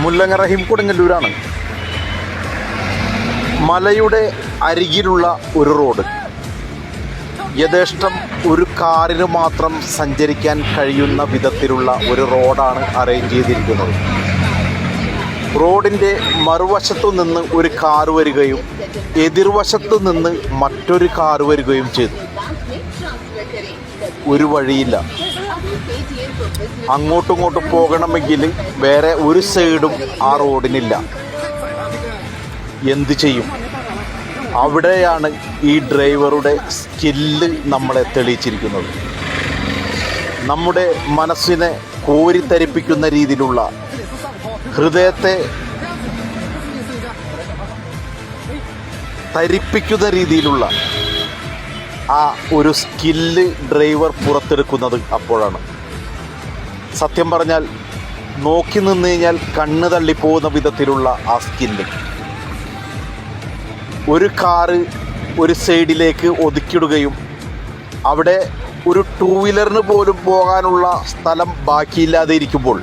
മുല്ലങ്ങ റഹീം കൊടുങ്ങല്ലൂരാണ്. മലയുടെ അരികിലുള്ള ഒരു റോഡ്, യഥേഷ്ടം ഒരു കാറിന് മാത്രം സഞ്ചരിക്കാൻ കഴിയുന്ന വിധത്തിലുള്ള ഒരു റോഡാണ് അറേഞ്ച് ചെയ്തിരിക്കുന്നത്. റോഡിൻ്റെ മറുവശത്തു നിന്ന് ഒരു കാർ വരികയും എതിർവശത്തു നിന്ന് മറ്റൊരു കാർ വരികയും ചെയ്തു. ഒരു വഴിയില്ല. അങ്ങോട്ടും ഇങ്ങോട്ടും പോകണമെങ്കിൽ വേറെ ഒരു സൈഡും ആ റോഡിനില്ല. എന്തു ചെയ്യും? അവിടെയാണ് ഈ ഡ്രൈവറുടെ സ്കില്ല് നമ്മളെ തെളിയിച്ചിരിക്കുന്നത്. നമ്മുടെ മനസ്സിനെ കോരിത്തരിപ്പിക്കുന്ന രീതിയിലുള്ള, ഹൃദയത്തെ തരിപ്പിക്കുന്ന രീതിയിലുള്ള ആ ഒരു സ്കില്ല് ഡ്രൈവർ പുറത്തെടുക്കുന്നത് അപ്പോഴാണ്. സത്യം പറഞ്ഞാൽ നോക്കി നിന്ന് കഴിഞ്ഞാൽ കണ്ണ് തള്ളിപ്പോകുന്ന വിധത്തിലുള്ള ആ സ്കില്ല്. ഒരു കാറ് ഒരു സൈഡിലേക്ക് ഒതുക്കിയിടുകയും അവിടെ ഒരു ടൂ വീലറിന് പോലും പോകാനുള്ള സ്ഥലം ബാക്കിയില്ലാതെ ഇരിക്കുമ്പോൾ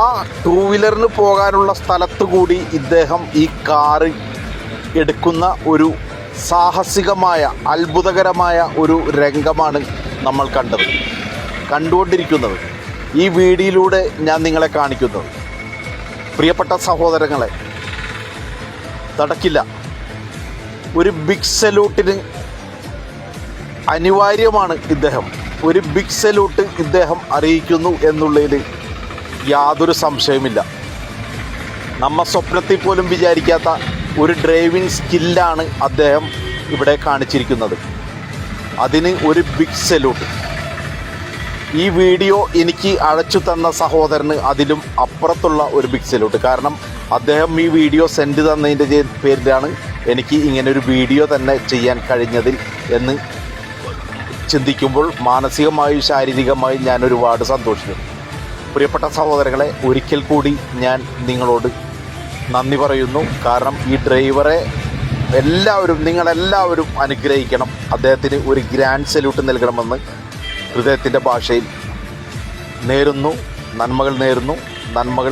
ആ ടൂ വീലറിന് പോകാനുള്ള സ്ഥലത്തു കൂടി ഇദ്ദേഹം ഈ കാറ് എടുക്കുന്ന ഒരു സാഹസികമായ, അത്ഭുതകരമായ ഒരു രംഗമാണ് നമ്മൾ കണ്ടുകൊണ്ടിരിക്കുന്നത്. ഈ വീഡിയോയിലൂടെ ഞാൻ നിങ്ങളെ കാണിക്കുന്നത്. പ്രിയപ്പെട്ട സഹോദരങ്ങളെ, തടക്കില്ല. ഒരു ബിഗ് സല്യൂട്ടിന് അനിവാര്യമാണ് ഇദ്ദേഹം. ഒരു ബിഗ് സല്യൂട്ട് ഇദ്ദേഹം അറിയിക്കുന്നു എന്നുള്ളതിൽ യാതൊരു സംശയമില്ല. നമ്മ സ്വപ്നത്തിൽ പോലും വിചാരിക്കാത്ത ഒരു ഡ്രൈവിംഗ് സ്കില്ലാണ് അദ്ദേഹം ഇവിടെ കാണിച്ചിരിക്കുന്നത്. അതിന് ഒരു ബിഗ് സല്യൂട്ട്. ഈ വീഡിയോ എനിക്ക് അയച്ചു തന്ന സഹോദരന് അതിലും അപ്പുറത്തുള്ള ഒരു ബിഗ് സല്യൂട്ട്. കാരണം അദ്ദേഹം ഈ വീഡിയോ സെൻഡ് തന്നതിൻ്റെ പേരിലാണ് എനിക്ക് ഇങ്ങനൊരു വീഡിയോ തന്നെ ചെയ്യാൻ കഴിഞ്ഞതിൽ എന്ന് ചിന്തിക്കുമ്പോൾ മാനസികമായും ശാരീരികമായും ഞാൻ ഒരുപാട് സന്തോഷിക്കുന്നു. പ്രിയപ്പെട്ട സഹോദരങ്ങളെ, ഒരിക്കൽ കൂടി ഞാൻ നിങ്ങളോട് നന്ദി പറയുന്നു. കാരണം ഈ ഡ്രൈവറെ നിങ്ങളെല്ലാവരും അനുഗ്രഹിക്കണം. അദ്ദേഹത്തിന് ഒരു ഗ്രാൻഡ് സല്യൂട്ട് നൽകണമെന്ന് ഹൃദയത്തിൻ്റെ ഭാഷയിൽ നേരുന്നു. നന്മകൾ നേരുന്നു. നന്മകൾ